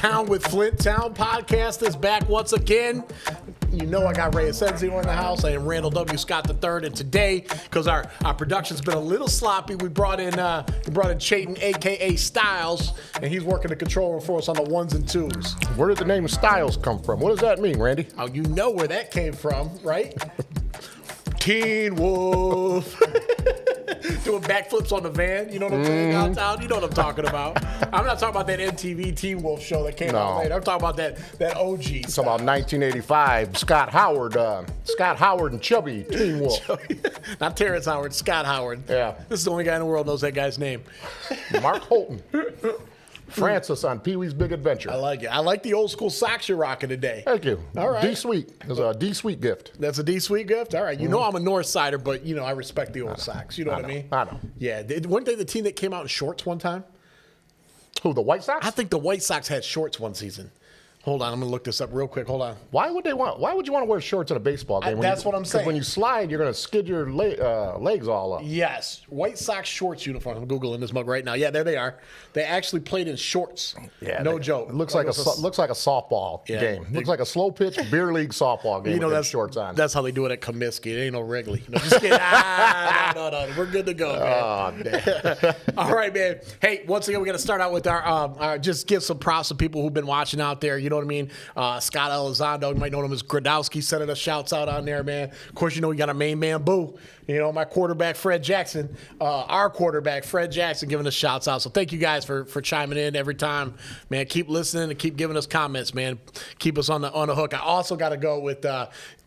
Down with Flint Town podcast is back once again. You know I got Ray Asensio in the house. I am Randall W. Scott III, and today, because our production's been a little sloppy, we brought in Chayton, aka Styles, and he's working the control room for us on the ones and twos. Where did the name Styles come from? What does that mean, Randy? Oh, you know where that came from, right? Teen Wolf. Doing backflips on the van, you know what I'm saying, downtown? You know what I'm talking about. I'm not talking about that MTV Teen Wolf show that came out later. I'm talking about that OG. It's about 1985. Scott Howard and Chubby Teen Wolf. Not Terrence Howard, Scott Howard. Yeah. This is the only guy in the world knows that guy's name. Mark Holton. Francis on Pee-wee's Big Adventure. I like it. I like the old school socks you're rocking today. Thank you. All right. D-Sweet. It's a D-Sweet gift. That's a D-Sweet gift? All right. You know I'm a North Sider, but, you know, I respect the old socks. You know what I mean? I know. Yeah. Weren't they the team that came out in shorts one time? Who, the White Sox? I think the White Sox had shorts one season. Hold on, I'm gonna look this up real quick. Hold on. Why would you want to wear shorts at a baseball game? That's what I'm saying. Because when you slide, you're gonna skid your legs all up. Yes, White Sox shorts uniform. I'm googling this mug right now. Yeah, there they are. They actually played in shorts. Yeah, no joke. It looks like a softball game. Looks like a slow pitch beer league softball game. You know, that's shorts on. That's how they do it at Comiskey. It ain't no Wrigley. No, just kidding. No. We're good to go, man. Oh, damn. All right, man. Hey, once again, we're gonna start out with our just give some props to people who've been watching out there. You know what I mean? Scott Elizondo, you might know him as Gradowski, sending us shouts out on there, man. Of course, you know we got our main man, Boo. You know, my quarterback, Fred Jackson. Our quarterback, Fred Jackson, giving us shouts out. So thank you guys for chiming in every time, man. Keep listening and keep giving us comments, man. Keep us on the hook. I also got to go with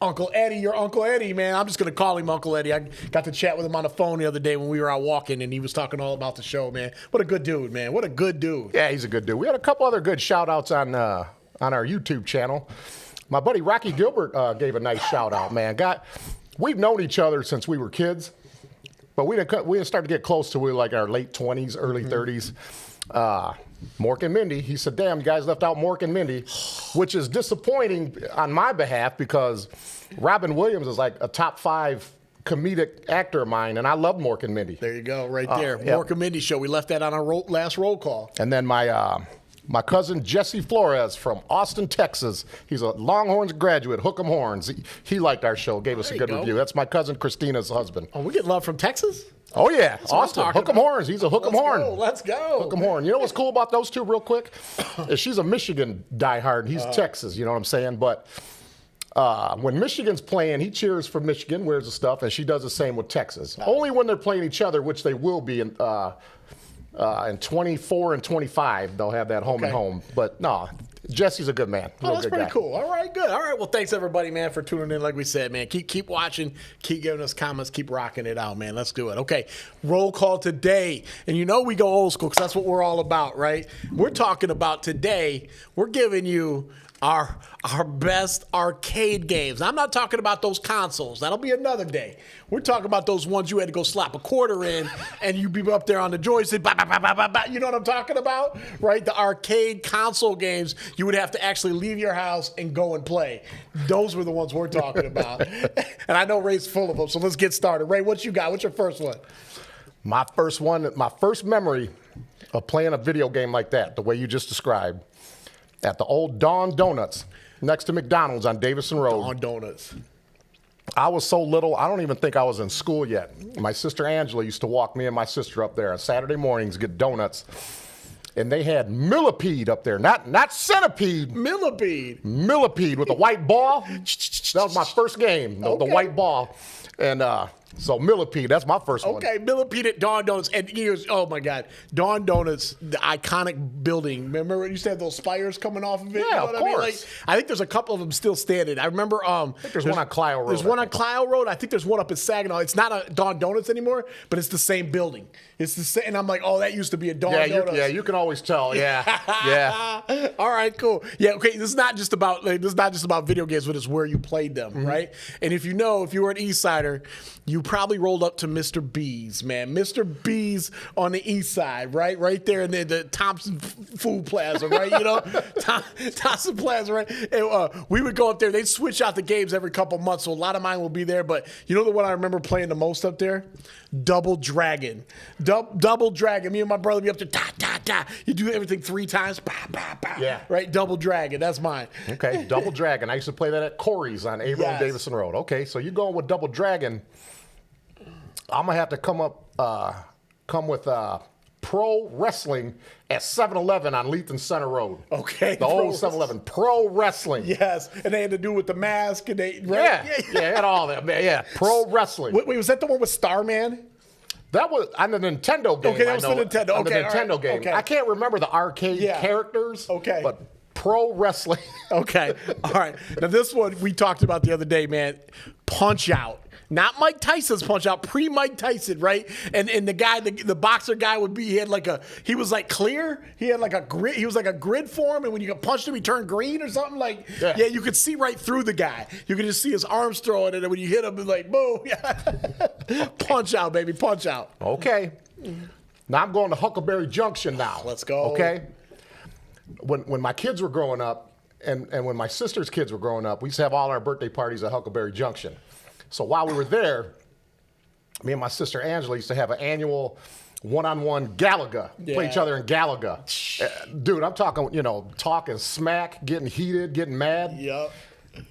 Uncle Eddie, your Uncle Eddie, man. I'm just going to call him Uncle Eddie. I got to chat with him on the phone the other day when we were out walking, and he was talking all about the show, man. What a good dude, man. What a good dude. Yeah, he's a good dude. We had a couple other good shout-outs on our YouTube channel. My buddy Rocky Gilbert gave a nice shout-out, man. We've known each other since we were kids, but we didn't start to get close till we were like our late 20s, early 30s. Mork and Mindy, he said, damn, you guys left out Mork and Mindy, which is disappointing on my behalf because Robin Williams is like a top 5 comedic actor of mine, and I love Mork and Mindy. There you go, right there. Mork and Mindy show. We left that on our last roll call. And then my cousin Jesse Flores from Austin, Texas. He's a Longhorns graduate, Hook 'em Horns. He liked our show, gave us a good review. That's my cousin Christina's husband. Oh, we get love from Texas? Oh, yeah. Austin, Hook 'em Horns. He's a Hook 'em Horn. Let's go. Hook 'em Horn. You know what's cool about those two real quick? Is she's a Michigan diehard. He's Texas, you know what I'm saying? But when Michigan's playing, he cheers for Michigan, wears the stuff, and she does the same with Texas. Only when they're playing each other, which they will be in 24 and 25, they'll have that home and home. But no, Jesse's a good man. Oh, that's pretty cool. All right, good. All right, well, thanks everybody, man, for tuning in. Like we said, man, keep watching, keep giving us comments, keep rocking it out, man. Let's do it. Okay, roll call today, and you know we go old school because that's what we're all about, right? We're talking about today. We're giving you our best arcade games. I'm not talking about those consoles. That'll be another day. We're talking about those ones you had to go slap a quarter in and you'd be up there on the joystick. Bah, bah, bah, bah, bah, bah. You know what I'm talking about? Right? The arcade console games you would have to actually leave your house and go and play. Those were the ones we're talking about. And I know Ray's full of them, so let's get started. Ray, what you got? What's your first one? My first memory of playing a video game like that, the way you just described, at the old Dawn Donuts next to McDonald's on Davison Road. Dawn Donuts. I was so little, I don't even think I was in school yet. My sister Angela used to walk me and my sister up there on Saturday mornings, get donuts. And they had millipede up there, not centipede. Millipede with a white ball. That was my first game, the white ball. And so millipede, that's my first one. Okay, millipede at Dawn Donuts. And here's, oh my God, Dawn Donuts, the iconic building. Remember when you used to have those spires coming off of it? Yeah, you know of what course. I mean? I think there's a couple of them still standing. I remember. I think there's one on Clio Road. There's one on Clio Road. I think there's one up in Saginaw. It's not a Dawn Donuts anymore, but it's the same building. It's the same. And I'm like, oh, that used to be a Dawn Donuts. You can always tell. Yeah. All right, cool. Yeah, okay. This is not just about video games, but it's where you played them, right? And if you were an East Sider, you probably rolled up to Mr. B's, man. Mr. B's on the East Side, right? Right there in the Thompson Food Plaza, right? You know, Thompson Plaza, right? And, we would go up there. They'd switch out the games every couple months, so a lot of mine will be there. But you know the one I remember playing the most up there? Double Dragon. Double Dragon. Me and my brother be up to ta ta ta. You do everything 3 times. Pa pa pa. Yeah. Right. Double Dragon. That's mine. Okay. Double Dragon. I used to play that at Corey's on Averill and Davison Road. Okay. So you going with Double Dragon? I'm gonna have to come with Pro Wrestling at 7-Eleven on Lethan Center Road. Okay. The old 7-Eleven. Pro Wrestling. Yes. And they had to do with the mask and they. Right? Yeah. And all that. Yeah. Pro Wrestling. Wait, was that the one with Starman? That was on the Nintendo game. Okay, that was the Nintendo. On the Okay, Nintendo right. game. Okay. I can't remember the arcade characters. Okay. But Pro Wrestling. Okay. All right. Now, this one we talked about the other day, man. Punch Out. Not Mike Tyson's Punch Out, pre-Mike Tyson, right? And the guy, the boxer guy would be, he was like clear. He had like a grid. He was like a grid form, and when you punched him, he turned green or something. Like, yeah, you could see right through the guy. You could just see his arms throwing it, and when you hit him, it's like, boom. Punch Out, baby, Punch Out. Okay. Now I'm going to Huckleberry Junction now. Let's go. Okay. When my kids were growing up, and when my sister's kids were growing up, we used to have all our birthday parties at Huckleberry Junction. So while we were there, me and my sister Angela used to have an annual one-on-one Galaga. Play each other in Galaga. Dude, I'm talking, talking smack, getting heated, getting mad. Yep.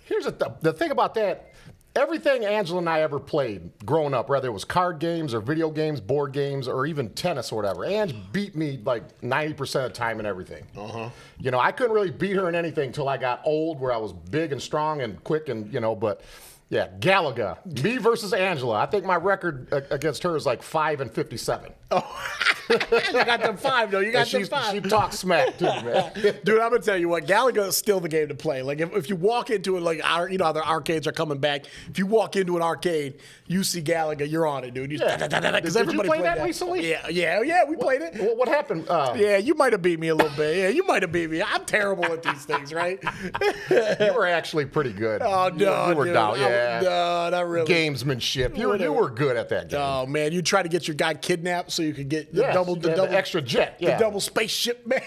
Here's the thing about that. Everything Angela and I ever played growing up, whether it was card games or video games, board games, or even tennis or whatever, Ange beat me like 90% of the time in everything. I couldn't really beat her in anything until I got old, where I was big and strong and quick and, but... Yeah, Galaga. Me versus Angela. I think my record against her is like 5-57. Oh, you got them 5 though. You got them 5. She talks smack too, man. Dude, I'm gonna tell you what. Galaga is still the game to play. Like if you walk into it, like how the arcades are coming back. If you walk into an arcade, you see Galaga, you're on it, dude. Did you play that recently? Yeah. We played it. Well, what happened? Yeah, you might have beat me a little bit. Yeah, you might have beat me. I'm terrible at these things, right? You were actually pretty good. Oh no, you were dude. down. Yeah, no, not really. Gamesmanship. You were good at that game. Oh man, you try to get your guy kidnapped so you could get the double extra jet. The double spaceship, man.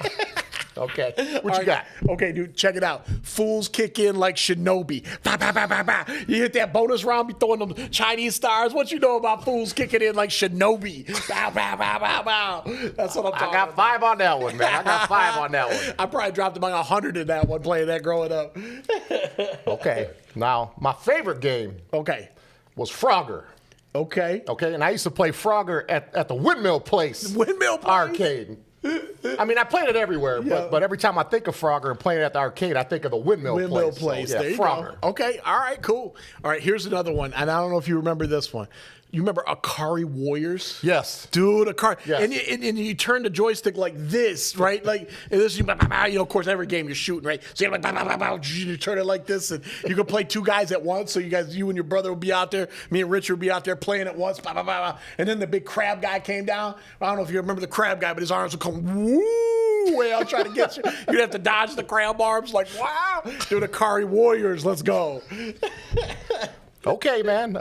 Okay. What you got? Okay, dude, check it out. Fools kick in like Shinobi. Bah, bah, bah, bah, bah. You hit that bonus round, be throwing them Chinese stars. What you know about fools kicking in like Shinobi? Bow, bow, bow, bow, bow. That's what I'm talking about. I got 5 on that one, man. I got 5 on that one. I probably dropped about 100 in that one playing that growing up. Okay. Now, my favorite game was Frogger. Okay, and I used to play Frogger at the Windmill Place. Arcade. I mean, I played it everywhere, but every time I think of Frogger and playing it at the arcade, I think of the Windmill Place. So, there you Frogger. Go. Okay, all right, cool. All right, here's another one, and I don't know if you remember this one. You remember Akari Warriors? Yes. Dude, Akari. Yes. And you turn the joystick like this, right? Like, and this, of course, every game you're shooting, right? So you're like, you turn it like this, and you can play 2 guys at once. So you and your brother would be out there. Me and Richard would be out there playing at once. And then the big crab guy came down. I don't know if you remember the crab guy, but his arms would come way out trying to get you. You'd have to dodge the crab arms. Like, wow. Dude, Akari Warriors, let's go. Okay, man.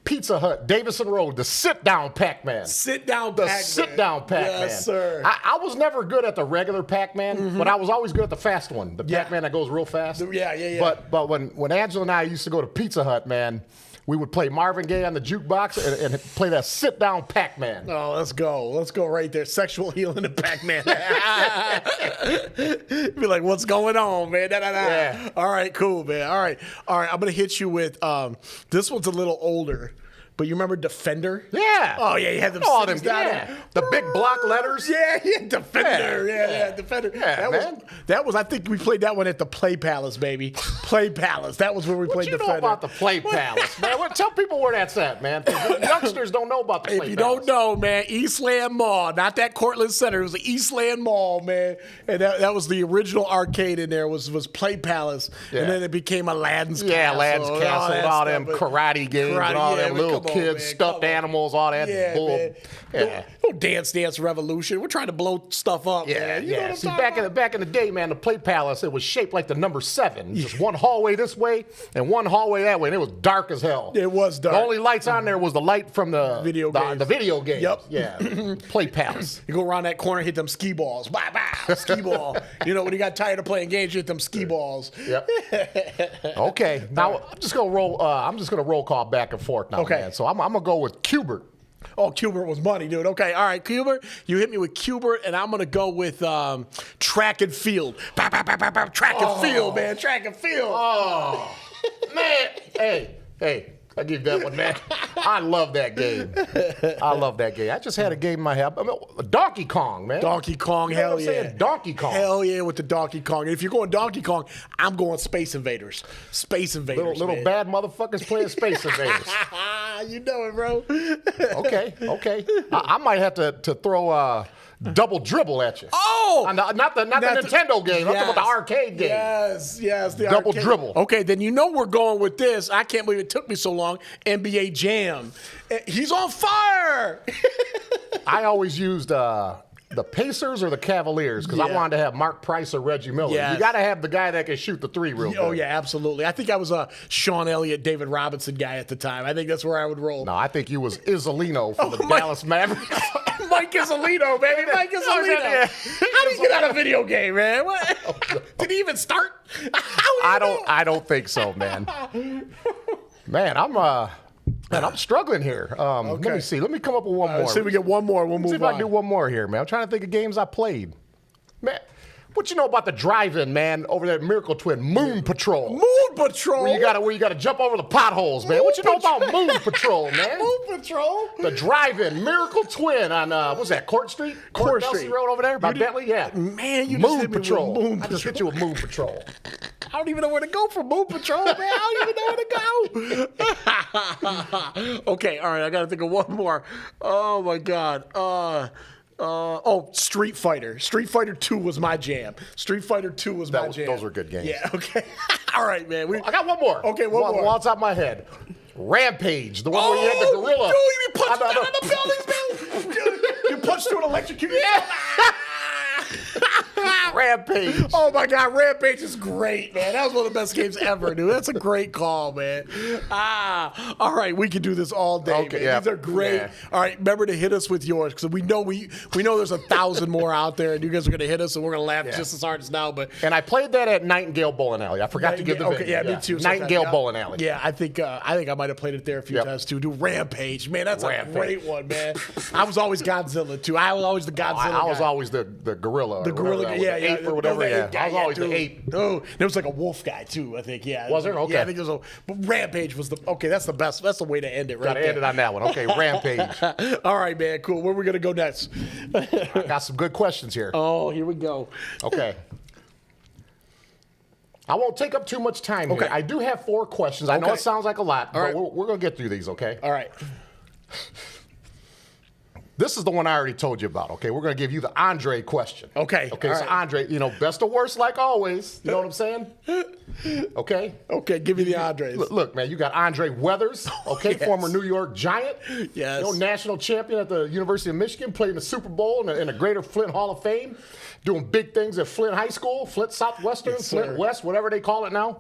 Pizza Hut, Davison Road, the sit-down Pac-Man. Sit-down Pac-Man. Yes, sir. I was never good at the regular Pac-Man, but I was always good at the fast one, the Pac-Man that goes real fast. Yeah. But when Angela and I used to go to Pizza Hut, man, we would play Marvin Gaye on the jukebox and play that sit-down Pac-Man. Oh, let's go. Let's go right there. Sexual healing of Pac-Man. Be like, what's going on, man? Yeah. All right, cool, man. All right. I'm going to hit you with, this one's a little older. But you remember Defender? Yeah. Oh, yeah, you had them cities down there. The big block letters. Yeah, Defender. Yeah, Defender. Yeah, that was, I think we played that one at the Play Palace, baby. Play Palace. That was where we played Defender. What you know about the Play Palace, man? Tell people where that's at, man. Youngsters don't know about the Play Palace. If you don't know, man, Eastland Mall, not that Cortland Center. It was the Eastland Mall, man. And that was the original arcade in there was Play Palace. Yeah. And then it became Aladdin's Castle. Yeah, Aladdin's Castle and all them karate games and all them little kids, stuffed animals, all that bull. Yeah. No Dance Dance Revolution. We're trying to blow stuff up, man. You know what I'm See, talking back in the day, man, the Play Palace, it was shaped like the number 7. Just one hallway this way and one hallway that way, and it was dark as hell. It was dark. The only lights on there was the light from the video games. The video games. Yep. Yeah. Play Palace. You go around that corner, hit them ski balls. Bow, bow, ski ball. You know, when you got tired of playing games, you hit them ski balls. Yep. Okay. Now I'm just gonna roll. I'm just gonna roll call back and forth now, Okay. man. So I'm gonna go with Cubert. Oh, Cubert was money, dude. Okay, all right, Cubert. You hit me with Cubert, and I'm gonna go with track and field. Bow, bow, bow, bow, bow. Track and field, man. Track and field. Oh, man. Hey. I give that one, man. I love that game. I just had a game in my head. Donkey Kong, man. Donkey Kong, You know hell what I'm yeah. saying? Donkey Kong. Hell yeah with the Donkey Kong. And if you're going Donkey Kong, I'm going Space Invaders. Space Invaders, Little man. bad motherfuckers playing Space Invaders. You know it, bro. Okay. I might have to throw double dribble at you. Oh! Not the Nintendo game. I'm talking about the arcade game. Yes, the Double arcade. dribble. Okay, then you know we're going with this. I can't believe it took me so long. NBA Jam. He's on fire. I always used the Pacers or the Cavaliers because I wanted to have Mark Price or Reggie Miller. Yes. You got to have the guy that can shoot the three real good. Oh, yeah, absolutely. I think I was a Sean Elliott, David Robinson guy at the time. I think that's where I would roll. No, I think you was Isolino for the Dallas Mavericks. Mike Isolino, baby. Mike Isolino. How do you get out of video game, man? What? Did he even start? I don't think so, man. Man, I'm struggling here. Let me see. Let me come up with one more. See if we get one more. We'll move See if on. I can do one more here, man. I'm trying to think of games I played. Man, what you know about the drive-in, man, over there at Miracle Twin? Moon Patrol. Moon Patrol? Where you gotta jump over the potholes, man. What you know about Moon Patrol, man? Moon Patrol? The drive-in, Miracle Twin on, what's that, Court Street? Court Belsey Street. Road over there by Bentley? Yeah. Man, you just Moon hit me with Patrol. Moon I just hit you with Moon Patrol. I don't even know where to go for Moon Patrol, man. I don't even know where to go. Okay, all right. I got to think of one more. Oh, my God. Street Fighter. Street Fighter 2 was my jam. Street Fighter 2 was my jam. Those were good games. Yeah, okay. All right, man. I got one more. Okay, one more. One on top of my head. Rampage, the one where you had the gorilla. Dude, you punched out of the buildings, man. Dude, you punched through an electrocuted. Yeah. Rampage. Oh my God, Rampage is great, man. That was one of the best games ever, dude. That's a great call, man. All right, we can do this all day. Okay, man. yeah. These are great. Yeah. All right, remember to hit us with yours because we know there's 1,000 more out there, and you guys are gonna hit us, and we're gonna laugh just as hard as now. But And I played that at Nightingale Bowling Alley. I forgot to give the video. Okay, yeah, me too. Nightingale Yeah. Bowling Alley. Yeah, I think I might have played it there a few times too. Do Rampage, man. That's Rampage. a great one, man. I was always Godzilla too. I was always the Godzilla. I was guy. always the gorilla. The gorilla guy, yeah, ape or whatever. the Yeah, ape guy, I was always dude. the ape. Oh, there was like a wolf guy too. I think, yeah. Was there? Okay. Yeah, I think there was but Rampage was the That's the best. That's the way to end it. Right. Got to end it on that one. Okay, Rampage. All right, man. Cool. Where are we gonna go next? I got some good questions here. Oh, here we go. Okay. I won't take up too much time Okay. here. I do have 4 questions. I know Okay. it sounds like a lot, but right. we're going to get through these, okay? All right. This is the one I already told you about, okay? We're going to give you the Andre question. Okay. Okay, All so right. Andre, best or worst like always. You know what I'm saying? Okay? Okay. Give me the Andres. Look, man, you got Andre Weathers, okay, Yes. former New York Giant. Yes. National champion at the University of Michigan, played in the Super Bowl in the Greater Flint Hall of Fame, doing big things at Flint High School, Flint Southwestern, Yes, sir. Flint West, whatever they call it now.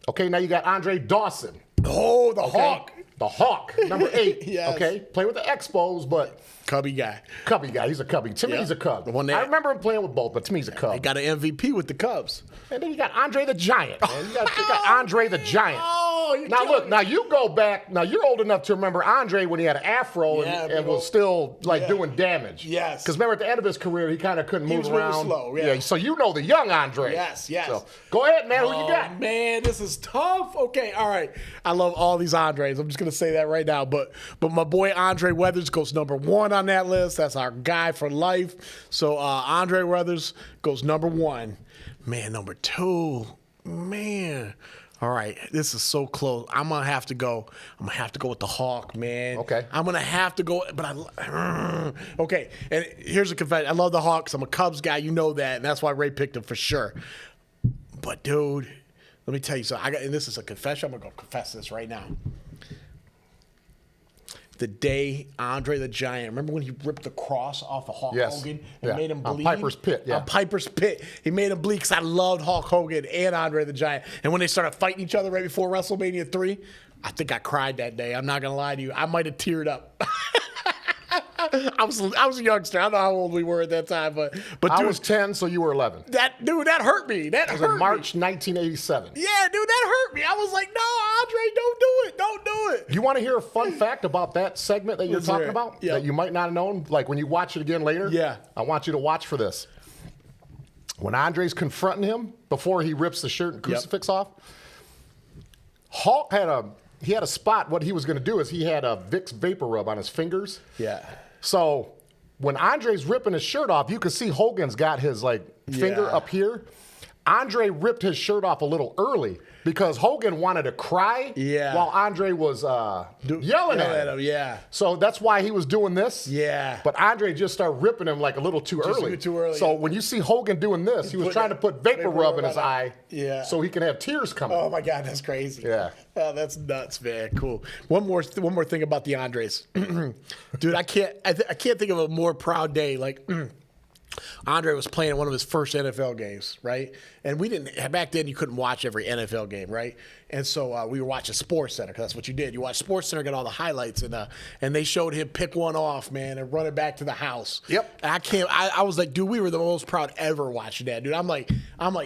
Okay, now you got Andre Dawson. Oh, the Okay? Hawk. The Hawk, number 8. Yes. Okay, play with the Expos, but Cubby guy. Cubby guy. He's a Cubby. To me, Yeah. he's a Cub. The one I that- remember him playing with both, but to me, he's a Cub. He got an MVP with the Cubs. And then you got Andre the Giant, man. You got Andre the Giant. Oh, you're Now killing look, me. now you go back. Now you're old enough to remember Andre when he had an afro Yeah, and big was old- still like Yeah. doing damage. Yes. Because remember at the end of his career, he kind of couldn't move was moving around. slow, yeah. So you know the young Andre. Yes. So go ahead, man. Who you Oh, got? man, this is tough. Okay, all right. I love all these Andres. I'm just gonna say that right now. But my boy Andre Weathers goes number 1 on that list. That's our guy for life. So Andre Weathers goes number 1. Man, number 2. Man. All right, this is so close. I'm gonna have to go with the Hawk, man. Okay. I'm gonna have to go, but okay. And here's a confession. I love the Hawks. I'm a Cubs guy. You know that, and that's why Ray picked him for sure. But dude, let me tell you something. And this is a confession. I'm gonna go confess this right now. the day Andre the Giant, remember when he ripped the cross off of Hulk Hogan and made him bleed? On Piper's Pit, yeah. On Piper's Pit. He made him bleed because I loved Hulk Hogan and Andre the Giant. And when they started fighting each other right before WrestleMania 3, I think I cried that day. I'm not going to lie to you. I might have teared up. I was a youngster. I don't know how old we were at that time, but dude, I was 10, so you were 11. That hurt me. That was hurt in March 1987. Yeah, dude, that hurt me. I was like, no, Andre, don't do it. Don't do it. You want to hear a fun fact about that segment that you're talking about that you might not have known? Like when you watch it again later? Yeah. I want you to watch for this. When Andre's confronting him before he rips the shirt and crucifix off, Hulk had a spot. What he was going to do is he had a Vicks Vapor Rub on his fingers. Yeah. So when Andre's ripping his shirt off, you can see Hogan's got his finger up here. Andre ripped his shirt off a little early because Hogan wanted to cry while Andre was yelling at him. Yeah. So that's why he was doing this. Yeah. But Andre just started ripping him like a little too early. Too early. So when you see Hogan doing this, he was trying to put vapor rub in his eye so he can have tears coming. Oh, my God, that's crazy. Yeah. Oh, that's nuts, man. Cool. One more thing about the Andres. Dude, I can't think of a more proud day. Like, Andre was playing one of his first NFL games, right? And we didn't, back then you couldn't watch every NFL game, right? And so we were watching Sports Center because that's what you did. You watch Sports Center, get all the highlights, and they showed him pick one off, man, and run it back to the house. Yep. And I was like, dude, we were the most proud ever watching that, dude. I'm like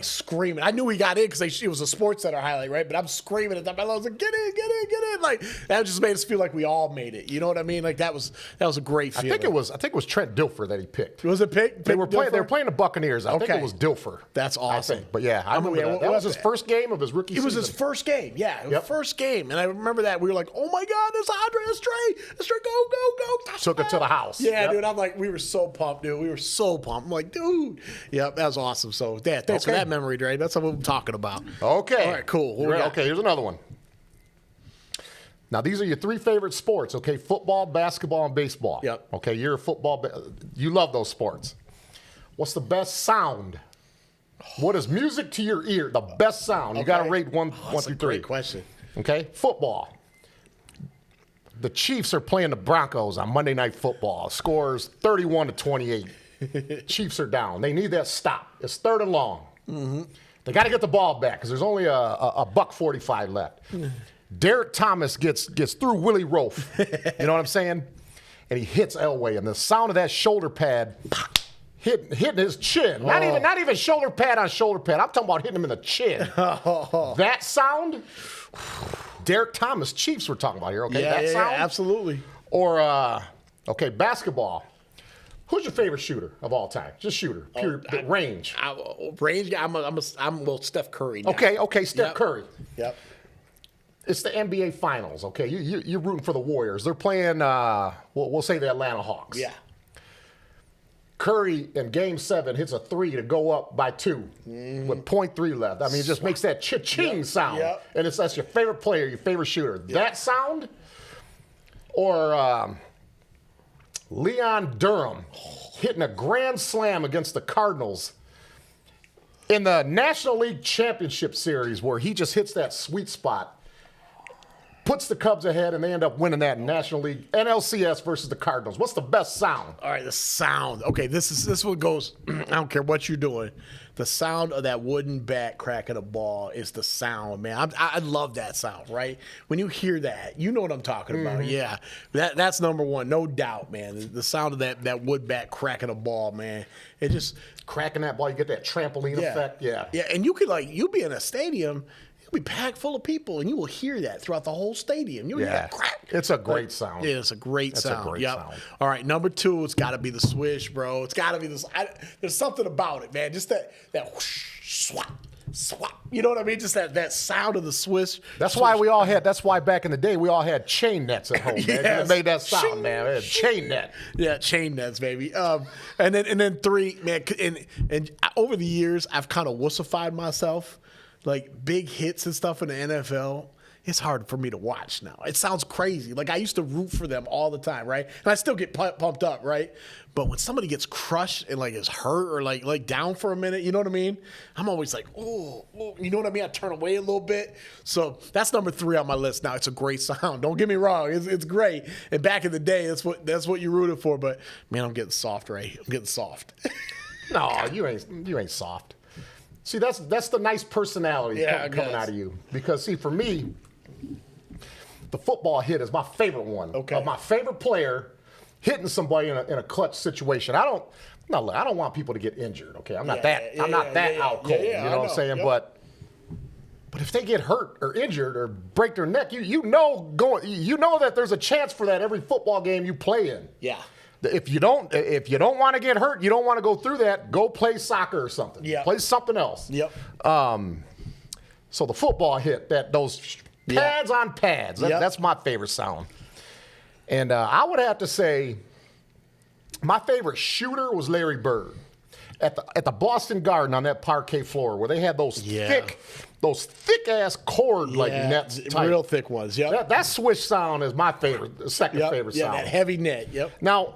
screaming. I knew he got in because it was a Sports Center highlight, right? But I'm screaming at them. I was like, get in, get in, get in. Like, that just made us feel like we all made it. You know what I mean? Like, that was a great feeling. I think it was Trent Dilfer that he picked. Was it pick? They were playing the Buccaneers. I think it was Dilfer. That's awesome. I think. But yeah, I remember that. That was his first game of his rookie season. It was his first game. Yeah, it was first game. And I remember that. We were like, oh my God, it's Andre, it's Trey, go. Took it to the house. Yeah, dude. I'm like, we were so pumped, dude. We were so pumped. I'm like, dude. Yep, that was awesome. So, thanks for that memory, Dre. That's what I'm talking about. Okay. All right, cool. Okay, here's another one. Now, these are your three favorite sports, okay? Football, basketball, and baseball. Yep. Okay, you're a football. You love those sports. What's the best sound? What is music to your ear? The best sound. You got to rate one through three. Great question. Okay, football. The Chiefs are playing the Broncos on Monday Night Football. Scores 31-28. Chiefs are down. They need that stop. It's 3rd and long. Mm-hmm. They got to get the ball back because there's only a $1:45 left. Derek Thomas gets through Willie Roaf. You know what I'm saying? And he hits Elway, and the sound of that shoulder pad hitting his chin. Not even shoulder pad on shoulder pad. I'm talking about hitting him in the chin. That sound. Derek Thomas, Chiefs we're talking about here, okay? That sound? Yeah, absolutely. Or, basketball. Who's your favorite shooter of all time? Just shooter, pure range. Range, I'm Steph Curry now. Okay, Steph Curry. Yep. It's the NBA Finals, okay? You're rooting for the Warriors. They're playing, we'll say the Atlanta Hawks. Yeah. Curry in Game 7 hits a 3 to go up by 2 with 0.3 left. I mean, it just makes that cha-ching sound. Yep. And that's your favorite player, your favorite shooter. Yep. That sound? Or Leon Durham hitting a grand slam against the Cardinals in the National League Championship Series where he just hits that sweet spot, puts the Cubs ahead, and they end up winning that National League NLCS versus the Cardinals. What's the best sound? All right, the sound. Okay, this one goes. I don't care what you're doing. The sound of that wooden bat cracking a ball is the sound, man. I love that sound, right? When you hear that, you know what I'm talking about. Yeah, that's number one, no doubt, man. The sound of that wood bat cracking a ball, man. It just cracking that ball, you get that trampoline effect. Yeah, and you could you'll be in a stadium. Be packed full of people, and you will hear that throughout the whole stadium. You'll hear that crack. It's a great sound. Yeah, it's a great sound. It's a great sound. All right, number 2, it's got to be the swish, bro. It's got to be this. There's something about it, man. Just that whoosh, swap, swap. You know what I mean? Just that sound of the swish. That's why back in the day we all had chain nets at home, man. It made that sound, shing, man. Chain net. Yeah, chain nets, baby. And then 3, man. And over the years, I've kind of wussified myself. Like big hits and stuff in the NFL, it's hard for me to watch now. It sounds crazy. Like I used to root for them all the time, right? And I still get pumped up, right? But when somebody gets crushed and like is hurt or like down for a minute, you know what I mean? I'm always like, oh, you know what I mean? I turn away a little bit. So that's number 3 on my list now. It's a great sound. Don't get me wrong. It's great. And back in the day, that's what you rooted for. But man, I'm getting soft, Ray. I'm getting soft. No, you ain't soft. See, that's the nice personality coming out of you. Because see, for me, the football hit is my favorite one. Okay. Of my favorite player hitting somebody in a clutch situation. I don't want people to get injured. Okay, I'm not that out cold. You know what I'm saying? Yep. But if they get hurt or injured or break their neck, you know that there's a chance for that every football game you play in. Yeah. If you don't want to get hurt, you don't want to go through that, go play soccer or something. Yeah. Play something else. Yep. So the football hit, those pads on pads, that's my favorite sound. And I would have to say my favorite shooter was Larry Bird. At the Boston Garden on that parquet floor where they had those thick ass cord like nets type. Real thick ones. Yep. That swish sound is my second favorite sound. Yeah, that heavy net. Yep. Now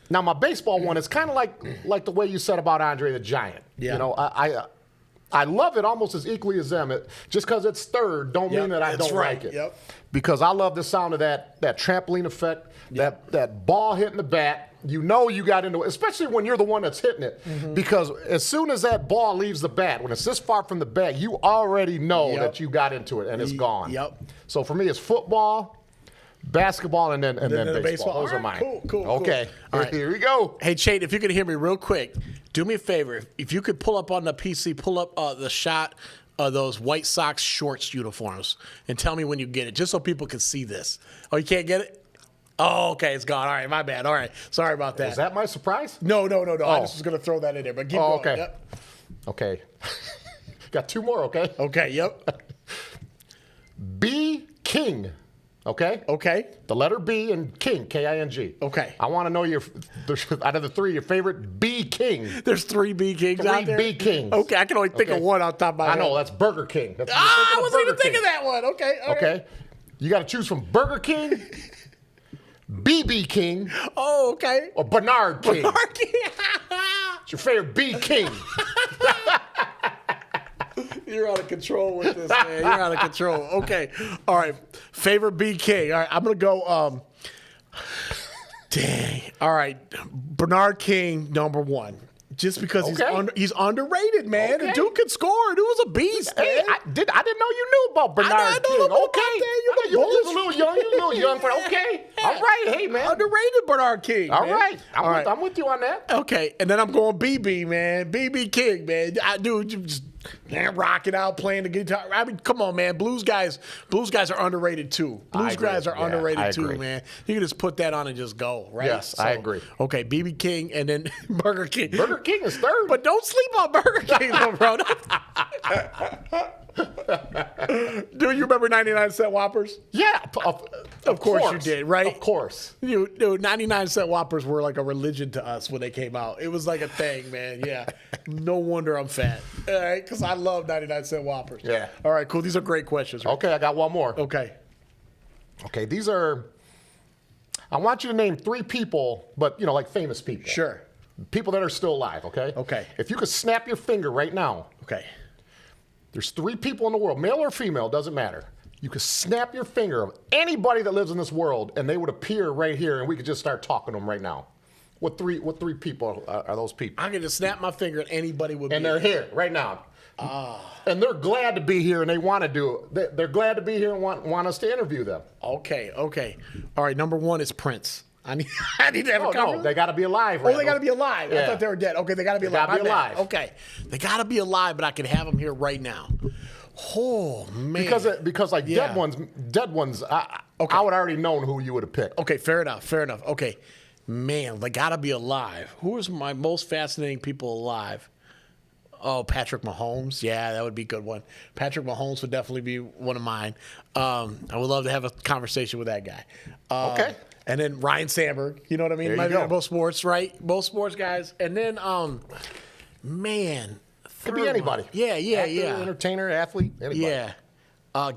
my baseball one is kind of like the way you said about Andre the Giant. Yeah. You know, I love it almost as equally as them. Just because it's third don't mean that I don't like it. Yep. Because I love the sound of that trampoline effect, that ball hitting the bat. You know you got into it, especially when you're the one that's hitting it. Mm-hmm. Because as soon as that ball leaves the bat, when it's this far from the bat, you already know that you got into it and it's gone. Yep. So for me, it's football, basketball, and then baseball. Those are mine. Cool. Okay. All right. Here we go. Hey, Chade, if you could hear me real quick, do me a favor. If you could pull up on the PC, pull up the shot of those White Sox shorts uniforms and tell me when you get it, just so people can see this. Oh, you can't get it? Oh, okay, it's gone. All right, my bad. All right, sorry about that. Was that my surprise? No. I just was going to throw that in there, but keep going. Okay. Yep. Okay. Got 2 more, okay? Okay, yep. B King, okay? Okay. The letter B and King, K-I-N-G. Okay. I want to know out of the 3, your favorite B King. There's 3 B Kings out there? 3 B Kings. Okay, I can only think of one off the top of my head. I know, that's Burger King. I wasn't even thinking that one. Okay. Okay. You got to choose from Burger King, BB King. Oh, okay. Or Bernard King. Bernard King. It's your favorite B King. You're out of control with this, man. You're out of control. Okay. All right. Favorite B King. All right. I'm going to go. Dang. All right. Bernard King, number 1. Just because he's underrated, man. Okay. The dude could score. Dude was a beast, man. I didn't know you knew about Bernard King. You was a little young. Okay. All right. Hey, man. Underrated Bernard King. All right. I'm with you on that. Okay. And then I'm going BB, man. BB King, man. Dude, you just rocking out, playing the guitar. I mean, come on, man. Blues guys are underrated too. Blues guys are underrated too, man. You can just put that on and just go, right? Yes, I agree. Okay, BB King and then Burger King. Burger King is third. But don't sleep on Burger King, though, bro. Do you remember 99-cent Whoppers? Yeah, of course you did, right? Of course. Dude, 99-cent Whoppers were like a religion to us when they came out. It was like a thing, man. Yeah. No wonder I'm fat. All right, because I love 99-cent Whoppers. Yeah. All right, cool. These are great questions. Right? Okay, I got one more. Okay, these are, I want you to name 3 people, but, like famous people. Sure. People that are still alive, okay? Okay. If you could snap your finger right now. Okay. There's 3 people in the world, male or female, doesn't matter. You could snap your finger of anybody that lives in this world, and they would appear right here, and we could just start talking to them right now. What three people are those people? I can just snap my finger and anybody would and they're here right now. And they're glad to be here, and they want to do it. They're glad to be here and want us to interview them. Okay. All right, number 1 is Prince. I need to have a cover. No, they got to be alive. Right? Oh, they got to be alive. Yeah. I thought they were dead. Okay, they got to be alive. Got to be alive. Okay, they got to be alive, but I can have them here right now. Oh man, because like dead ones. I would already known who you would have picked. Okay, fair enough. Okay, man, they got to be alive. Who is my most fascinating people alive? Oh, Patrick Mahomes. Yeah, that would be a good one. Patrick Mahomes would definitely be one of mine. I would love to have a conversation with that guy. Okay. And then Ryan Sandberg. You know what I mean? There you go. Both sports, right? Both sports guys. And then, man. Could be anybody. Yeah. Actor, entertainer, athlete, anybody. Yeah.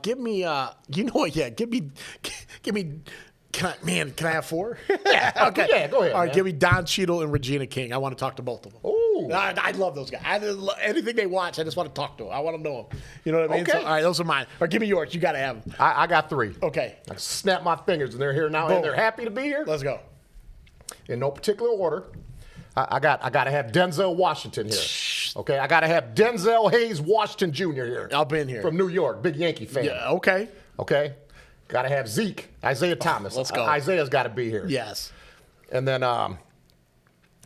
Give me, you know what? Yeah, give me. Can I have 4? Yeah, okay. Yeah, go ahead. All right, man. give me Don Cheadle and Regina King. I want to talk to both of them. Ooh. I love those guys. Anything they watch, I just want to talk to them. I want to know them. You know what I mean? Okay. So, all right, those are mine. Or give me yours. You got to have them. I got 3. Okay. I snap my fingers, and they're here now, Boom. and they're happy to be here. Let's go. In no particular order. I got to have Denzel Washington here. Okay, I got to have Denzel Hayes Washington Jr. here. I've been here. From New York, big Yankee fan. Yeah, okay. Okay, got to have Zeke, Isaiah Thomas. Let's go. Isaiah's got to be here. Yes. And then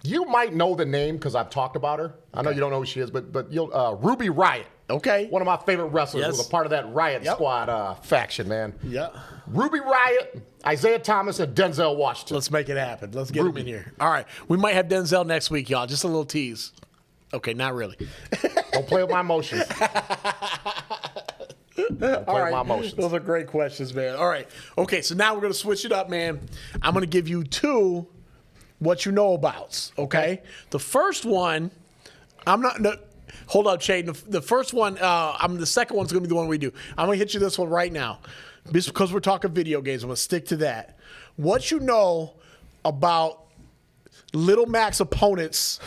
you might know the name because I've talked about her. I know you don't know who she is, but you'll Ruby Riott. Okay. One of my favorite wrestlers Yes. was a part of that Riot Squad faction, man. Yeah. Ruby Riott, Isaiah Thomas, and Denzel Washington. Let's make it happen. Let's get Ruby. him in here. All right. We might have Denzel next week, y'all. Just a little tease. Okay, not really. Don't play with my emotions. Don't play All with my right. emotions. Those are great questions, man. All right. Okay, so now we're going to switch it up, man. I'm going to give you 2 what you know abouts, okay? The first one, I'm not... No, hold up, Shane. The first one, the second one's going to be the one we do. I'm going to hit you this one right now. Just because we're talking video games, I'm going to stick to that. What you know about Little Mac's opponents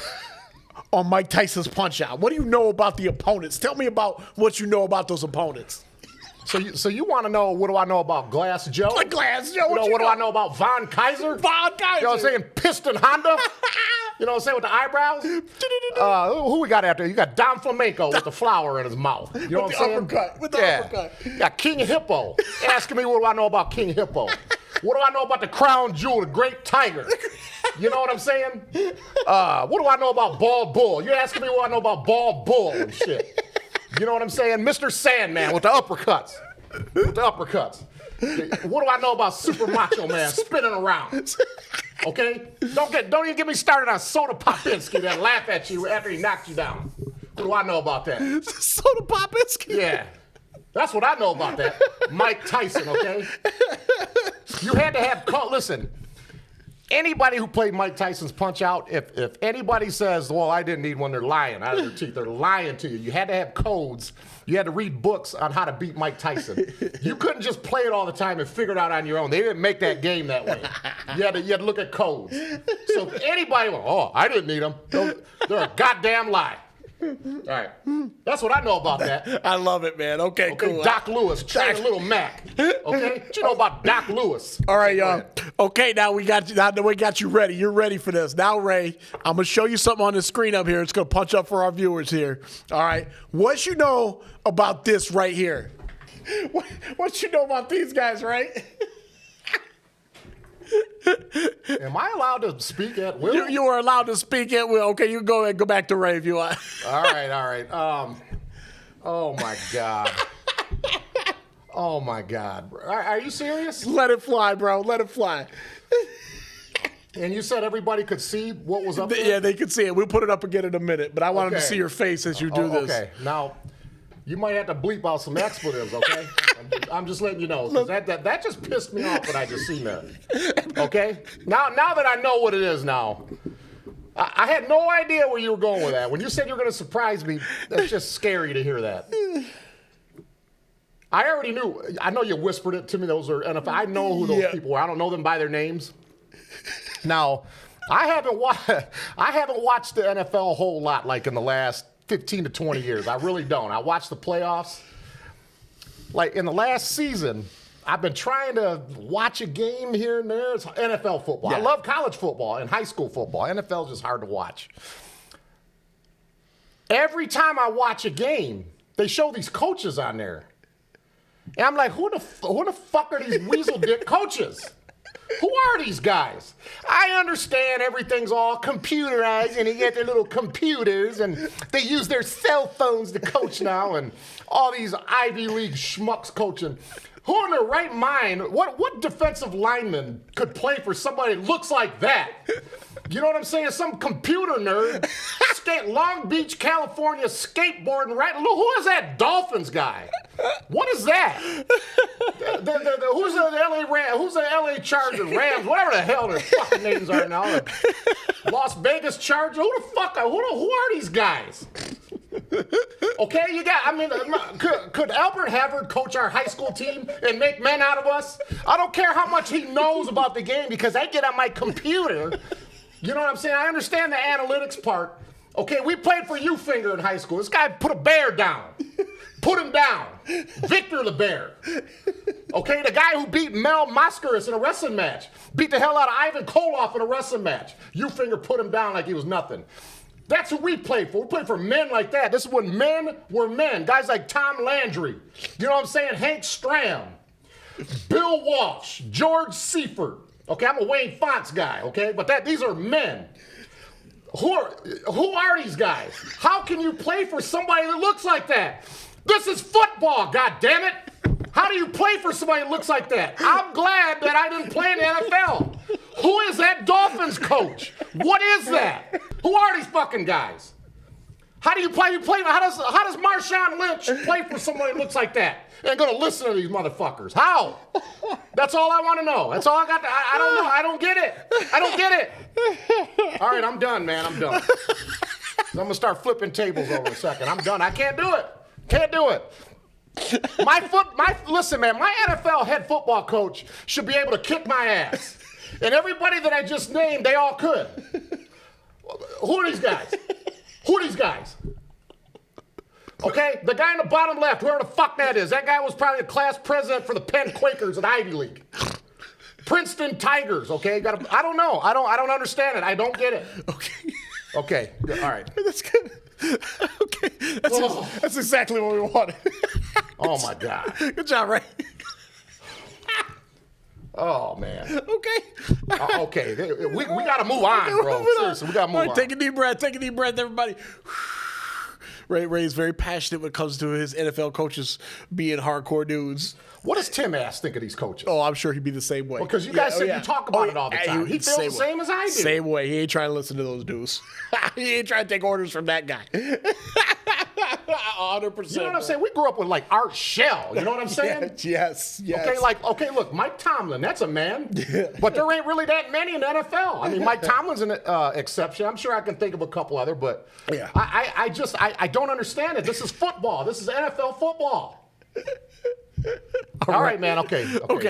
on Mike Tyson's Punch-Out? What do you know about the opponents? Tell me about what you know about those opponents. So you want to know, what do I know about Glass Joe? Like Glass Joe, What do I know about Von Kaiser? Von Kaiser. You know what I'm saying? Piston Honda. You know what I'm saying, with the eyebrows? Who we got out there? You got Don Flamenco with the flower in his mouth. You know what I'm saying? Uppercut. With the uppercut. You got King Hippo. Asking me what do I know about King Hippo. What do I know about the crown jewel, the great tiger? You know what I'm saying? What do I know about Bald Bull? You're asking me what I know about Bald Bull and shit. You know what I'm saying? Mr. Sandman with the uppercuts. What do I know about Super Macho Man spinning around? Okay? Don't even get me started on Soda Popinski that laugh at you after he knocked you down. What do I know about that? Soda Popinski? Yeah. That's what I know about that. Mike Tyson, okay? You had to have, listen, anybody who played Mike Tyson's Punch-Out, if anybody says, well, I didn't need one, they're lying out of their teeth. They're lying to you. You had to have codes. You had to read books on how to beat Mike Tyson. You couldn't just play it all the time and figure it out on your own. They didn't make that game that way. You had to look at codes. So if anybody went, oh, I didn't need them, they're a goddamn lie. All right. That's what I know about that. I love it, man. Okay, cool. Doc Lewis, train Little Mac. Okay? What you know about Doc Lewis? All right, y'all. Okay, now we got you ready. You're ready for this. Now, Ray, I'm going to show you something on the screen up here. It's going to punch up for our viewers here. All right. What you know about this right here? What you know about these guys, right? Am I allowed to speak at will? You are allowed to speak at will. Okay, you go ahead and go back to Ray if you want. All right. Oh, my God. Oh, my God. Are you serious? Let it fly, bro. Let it fly. And you said everybody could see what was up there? Yeah, they could see it. We'll put it up again in a minute, but I want them to see your face as you do this. Okay. Now, you might have to bleep out some expletives, okay? I'm just letting you know. 'Cause that just pissed me off when I just seen that. Okay? Now that I know what it is now, I had no idea where you were going with that. When you said you were going to surprise me, that's just scary to hear that. I already knew. I know you whispered it to me. Those are NFL. I know who those people were. I don't know them by their names. Now, I haven't watched the NFL a whole lot, like in the last 15 to 20 years. I really don't. I watched the playoffs. Like in the last season, I've been trying to watch a game here and there. It's NFL football. Yeah. I love college football and high school football. NFL is just hard to watch. Every time I watch a game, they show these coaches on there. And I'm like, who the fuck are these weasel dick coaches? Who are these guys? I understand everything's all computerized and they get their little computers and they use their cell phones to coach now and all these Ivy League schmucks coaching. Who in their right mind, what defensive lineman could play for somebody that looks like that? You know what I'm saying? Some computer nerd, Long Beach, California, skateboarding, right? Who is that Dolphins guy? What is that? Who's the LA Chargers, Rams, whatever the hell their fucking names are now. Las Vegas Chargers. Who are these guys? Okay, could Albert Havard coach our high school team and make men out of us? I don't care how much he knows about the game because I get on my computer. You know what I'm saying? I understand the analytics part. Okay, we played for Ufinger in high school. This guy put a bear down. Put him down. Victor the Bear. Okay, the guy who beat Mel Mascaris in a wrestling match. Beat the hell out of Ivan Koloff in a wrestling match. Ufinger put him down like he was nothing. That's who we played for. We played for men like that. This is when men were men. Guys like Tom Landry. You know what I'm saying? Hank Stram. Bill Walsh. George Seifert. Okay, I'm a Wayne Fonts guy, okay? But these are men. Who are these guys? How can you play for somebody that looks like that? This is football, goddammit! How do you play for somebody that looks like that? I'm glad that I didn't play in the NFL. Who is that Dolphins coach? What is that? Who are these fucking guys? How do you play? How does Marshawn Lynch play for somebody that looks like that? And gonna listen to these motherfuckers? How? That's all I want to know. That's all I got. I don't know. I don't get it. I don't get it. All right, I'm done, man. I'm done. I'm gonna start flipping tables over a second. I'm done. I can't do it. Can't do it. Listen, man. My NFL head football coach should be able to kick my ass, and everybody that I just named, they all could. Who are these guys? Who are these guys? Okay, the guy in the bottom left, whoever the fuck that is, that guy was probably the class president for the Penn Quakers at Ivy League. Princeton Tigers, okay? I don't know. I don't understand it. I don't get it. Okay. Okay, all right. That's good. Okay, that's exactly what we wanted. Oh, my God. Good job, Ray. Oh, man. Okay. Okay, we got to move on, bro. Seriously, we got to move on. Take a deep breath. Take a deep breath, everybody. Ray is very passionate when it comes to his NFL coaches being hardcore dudes. What does Tim Ass think of these coaches? Oh, I'm sure he'd be the same way. Because you guys said you talk about it all the time. He feels the same as I do. Same way. He ain't trying to listen to those dudes. He ain't trying to take orders from that guy. 100%. You know what I'm saying? We grew up with like Art Shell. You know what I'm saying? Yes. Okay, look, Mike Tomlin, that's a man. But there ain't really that many in the NFL. I mean, Mike Tomlin's an exception. I'm sure I can think of a couple other, but yeah. I don't understand it. This is football. This is NFL football. All right, man. Okay.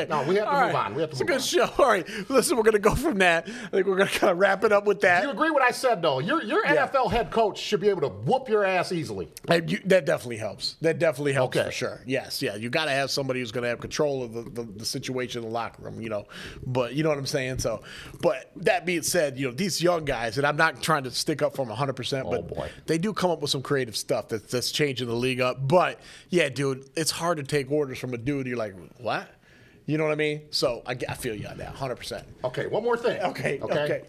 No, we have to move on. It's a good show. All right. Listen, we're going to go from that. I think we're going to kind of wrap it up with that. Do you agree with what I said, though? Your NFL head coach should be able to whoop your ass easily. That definitely helps. That definitely helps for sure. Yes, yeah. You got to have somebody who's going to have control of the situation in the locker room, you know. But you know what I'm saying? So, but that being said, you know, these young guys, and I'm not trying to stick up for them 100%, but they do come up with some creative stuff that's changing the league up. But, yeah, dude, it's hard to take orders from a dude. You're like, what? You know what I mean? So I feel you on that, 100%. Okay, one more thing. Okay.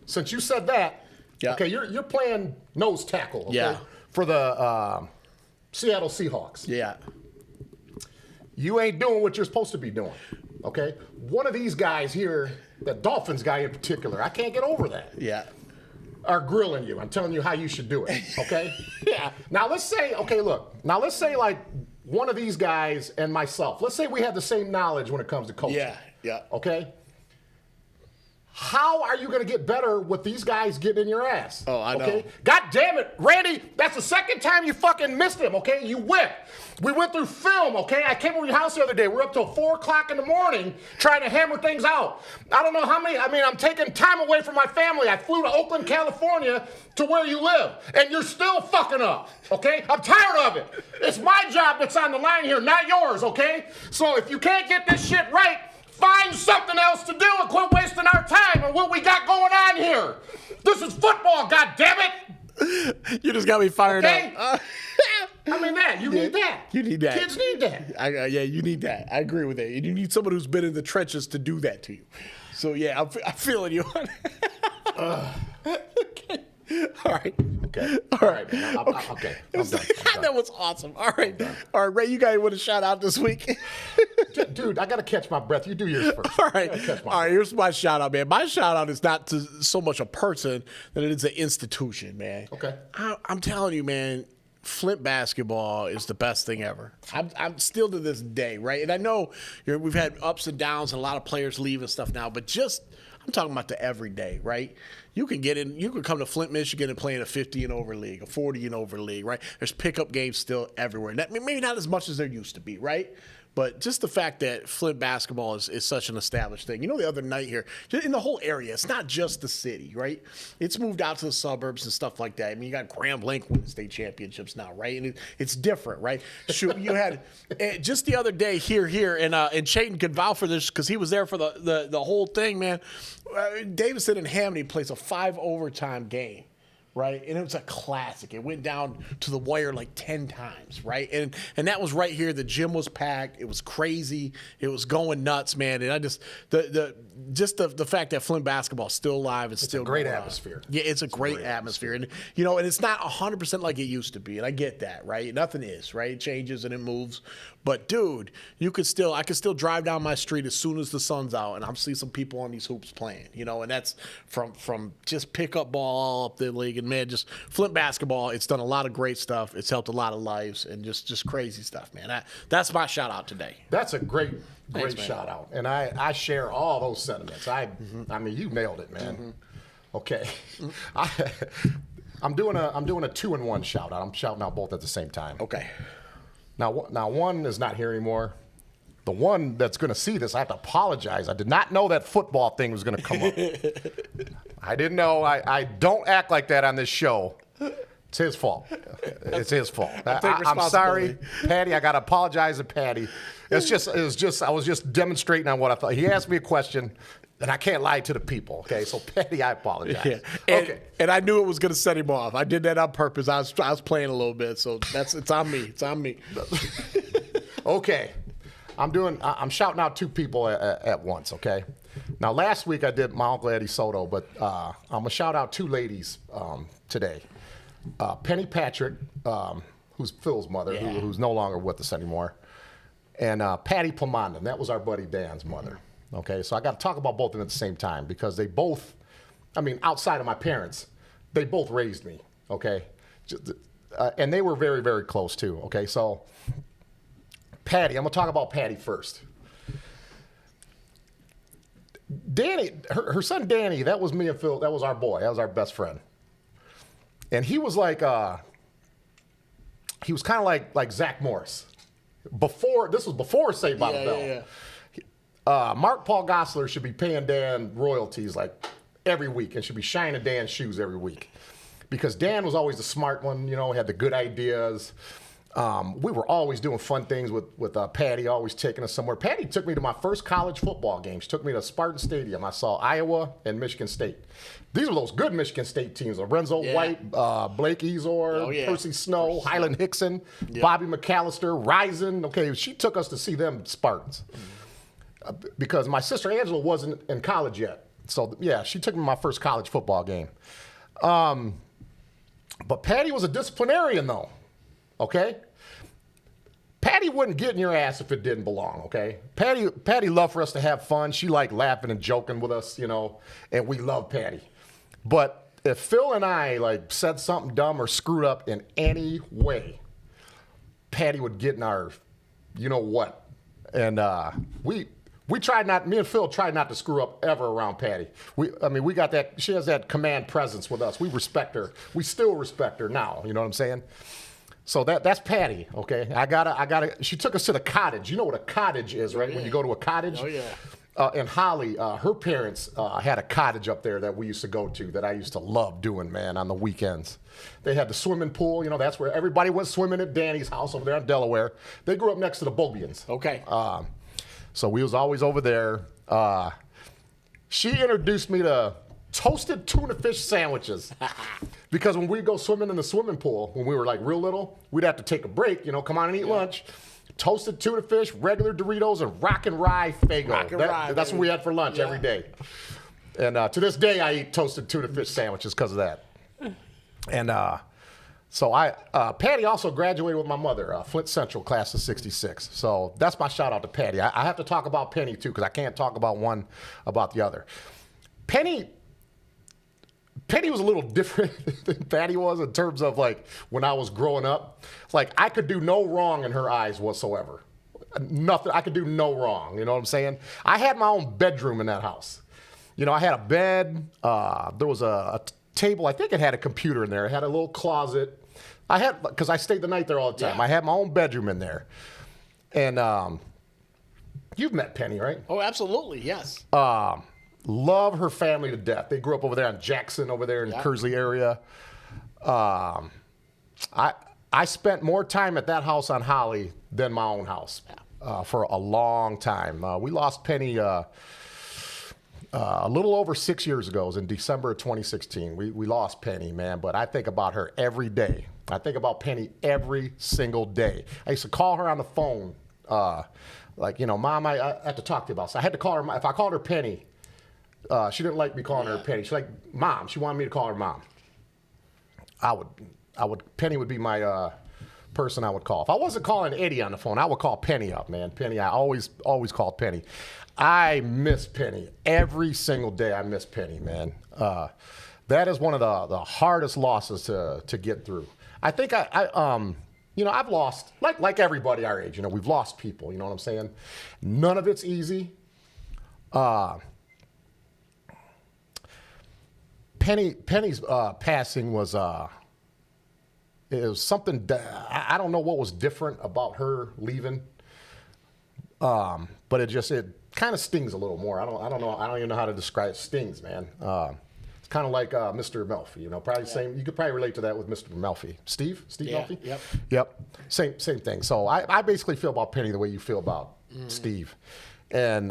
Since you said that, okay, you're playing nose tackle, okay, for the Seattle Seahawks. Yeah. You ain't doing what you're supposed to be doing, okay? One of these guys here, the Dolphins guy in particular, I can't get over that. Yeah. Are grilling you. I'm telling you how you should do it, okay? Yeah. Now let's say like one of these guys and myself, let's say we have the same knowledge when it comes to coaching. Yeah. Okay? How are you going to get better with these guys getting in your ass? Oh, I know. Okay? God damn it, Randy, that's the second time you fucking missed him, okay? You whipped. We went through film, okay? I came over your house the other day. We're up till 4 o'clock in the morning trying to hammer things out. I don't know how many, I'm taking time away from my family. I flew to Oakland, California to where you live, and you're still fucking up, okay? I'm tired of it. It's my job that's on the line here, not yours, okay? So if you can't get this shit right, find something else to do and quit wasting our time on what we got going on here. This is football, goddammit. You just got me fired up. I mean that. You need that. You need that. Kids need that. Yeah, you need that. I agree with that. You need someone who's been in the trenches to do that to you. So, yeah, I'm feeling you on that. Okay. All right. Okay. All right, man. Okay. I'm done. That was awesome. All right. All right, Ray, you guys want to shout out this week? Dude, I got to catch my breath. You do yours first. All right. Here's my shout out, man. My shout out is not to so much a person than it is an institution, man. Okay. I'm telling you, man. Flint basketball is the best thing ever. I'm still to this day, right? And I know we've had ups and downs and a lot of players leave and stuff now, but I'm talking about the everyday, right? You can get in. You can come to Flint, Michigan, and play in a 50 and over league, a 40 and over league, right? There's pickup games still everywhere. Maybe not as much as there used to be, right? But just the fact that Flint basketball is such an established thing. You know, the other night here, in the whole area, it's not just the city, right? It's moved out to the suburbs and stuff like that. I mean, you got Grand Blanc winning state championships now, right? And it's different, right? Shoot, you had just the other day here, and Chayton could vouch for this because he was there for the whole thing, man. Davidson and Hamney plays a 5 overtime game. Right, and it was a classic. It went down to the wire like 10 times, right? And that was right here. The gym was packed. It was crazy. It was going nuts, man. And I just the fact that Flint basketball is still alive and still a great going atmosphere. On. Yeah, it's a great atmosphere, and and it's not 100% like it used to be. And I get that, right? Nothing is, right? It changes and it moves. But dude, I could still drive down my street as soon as the sun's out, and I'll see some people on these hoops playing, and that's from just pickup ball all up the league. And man, just Flint basketball, it's done a lot of great stuff. It's helped a lot of lives, and just crazy stuff, man. That's my shout out today. That's a great shout out, and I share all those sentiments. I mean, you nailed it, man. Mm-hmm. Okay, I'm doing a 2-in-1 shout out. I'm shouting out both at the same time. Okay. Now one is not here anymore. The one that's going to see this, I have to apologize. I did not know that football thing was going to come up. I didn't know. I don't act like that on this show. It's his fault. It's his fault. I'm sorry, Patty. I got to apologize to Patty. I was just demonstrating on what I thought. He asked me a question, and I can't lie to the people. Okay, so Patty, I apologize. Yeah. And I knew it was going to set him off. I did that on purpose. I was playing a little bit, so it's on me. It's on me. Okay. I'm shouting out 2 people at once, okay? Now, last week I did my Uncle Eddie Soto, but I'm going to shout out 2 ladies today. Penny Patrick, who's Phil's mother, who's no longer with us anymore, and Patty Plamondan. That was our buddy Dan's mother, okay? So I got to talk about both of them at the same time because they both, outside of my parents, they both raised me, okay? And they were very, very close too, okay? So Patty, I'm going to talk about Patty first. Danny, her son Danny, that was me and Phil, that was our boy, that was our best friend. And he was like, he was kind of like Zach Morris. This was before Saved by the Bell. Yeah. Mark Paul Gosselaar should be paying Dan royalties like every week and should be shining Dan's shoes every week. Because Dan was always the smart one, had the good ideas. We were always doing fun things with Patty, always taking us somewhere. Patty took me to my first college football game. She took me to Spartan Stadium. I saw Iowa and Michigan State. These were those good Michigan State teams. Lorenzo White, Blake Ezor, Percy Snow, Highland Hickson, Bobby McAllister, Risen. Okay, she took us to see them Spartans. Because my sister Angela wasn't in college yet. So, she took me to my first college football game. But Patty was a disciplinarian, though. Okay? Patty wouldn't get in your ass if it didn't belong, okay? Patty loved for us to have fun. She liked laughing and joking with us, and we love Patty. But if Phil and I, said something dumb or screwed up in any way, Patty would get in our you-know-what. And me and Phil tried not to screw up ever around Patty. We got that, she has that command presence with us. We respect her. We still respect her now, you know what I'm saying? So that's Patty, okay? She took us to the cottage. You know what a cottage is, right? Yeah. When you go to a cottage? Oh, yeah. And Holly, her parents had a cottage up there that we used to go to that I used to love doing, man, on the weekends. They had the swimming pool. That's where everybody went swimming at Danny's house over there in Delaware. They grew up next to the Bobians. Okay. So we was always over there. She introduced me to toasted tuna fish sandwiches. Because when we go swimming in the swimming pool, when we were real little, we'd have to take a break, come on and eat lunch. Toasted tuna fish, regular Doritos, and rock and rye Faygo. That's what we had for lunch every day. And to this day, I eat toasted tuna fish sandwiches because of that. And so Patty also graduated with my mother, Flint Central, class of 66. So that's my shout out to Patty. I have to talk about Penny too because I can't talk about one about the other. Penny was a little different than Patty was in terms of when I was growing up. I could do no wrong in her eyes whatsoever. Nothing. I could do no wrong. You know what I'm saying? I had my own bedroom in that house. You know, I had a bed. There was a table. I think it had a computer in there. It had a little closet. Because I stayed the night there all the time. Yeah. I had my own bedroom in there. And you've met Penny, right? Oh, absolutely, yes. Love her family to death. They grew up over there on Jackson, over there in the Kearsley area. I spent more time at that house on Holly than my own house for a long time. We lost Penny a little over 6 years ago. It was in December of 2016. We lost Penny, man, but I think about her every day. I think about Penny every single day. I used to call her on the phone, like, you know, Mom, I have to talk to you about this. I had to call her. If I called her Penny, she didn't like me calling her Penny. She's like, Mom. She wanted me to call her Mom. Penny would be my person I would call. If I wasn't calling Eddie on the phone, I would call Penny up, man. Penny, I always called Penny. I miss Penny. Every single day I miss Penny, man. That is one of the hardest losses to get through. I think you know, I've lost, like everybody our age, you know, we've lost people, you know what I'm saying? None of it's easy. Penny's passing was, it was something, I don't know what was different about her leaving, but it kind of stings a little more. I don't know. I don't even know how to describe it. Stings, man. It's kind of like Mr. Melfi, you know, probably same. You could probably relate to that with Mr. Melfi. Steve Melfi? Yep. Same thing. So I basically feel about Penny the way you feel about Steve. And,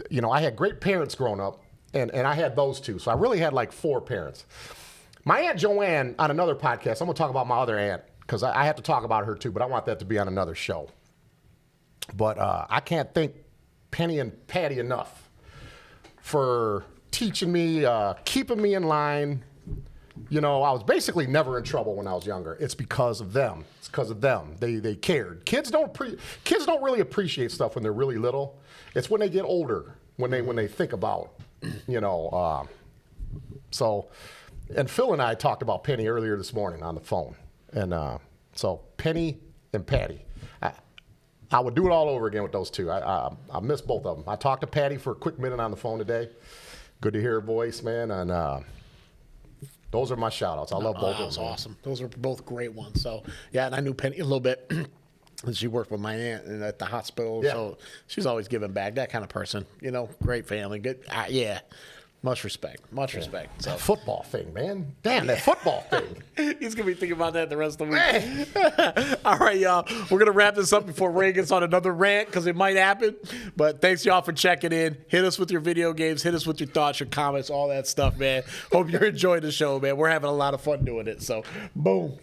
you know, I had great parents growing up, and I had those two. So I really had like 4 parents. My Aunt Joanne, on another podcast, I'm going to talk about my other aunt, because I have to talk about her too, but I want that to be on another show. But I can't thank Penny and Patty enough for teaching me, keeping me in line. You know, I was basically never in trouble when I was younger. It's because of them. It's because of them. They cared. Kids don't really appreciate stuff when they're really little. It's when they get older, when they think about, you know. So, and Phil and I talked about Penny earlier this morning on the phone. And so Penny and Patty. I would do it all over again with those two. I miss both of them. I talked to Patty for a quick minute on the phone today. Good to hear her voice, man. And those are my shout-outs. I love both of them. That was awesome. Those were both great ones. So, yeah, and I knew Penny a little bit. She worked with my aunt at the hospital. Yeah. So she's always giving back. That kind of person. You know, great family. Good. Yeah. Much respect. Much respect. So. That football thing, man. Damn, that football thing. He's going to be thinking about that the rest of the week. All right, y'all. We're going to wrap this up before Ray gets on another rant, because it might happen. But thanks, y'all, for checking in. Hit us with your video games. Hit us with your thoughts, your comments, all that stuff, man. Hope you're enjoying the show, man. We're having a lot of fun doing it. So, boom.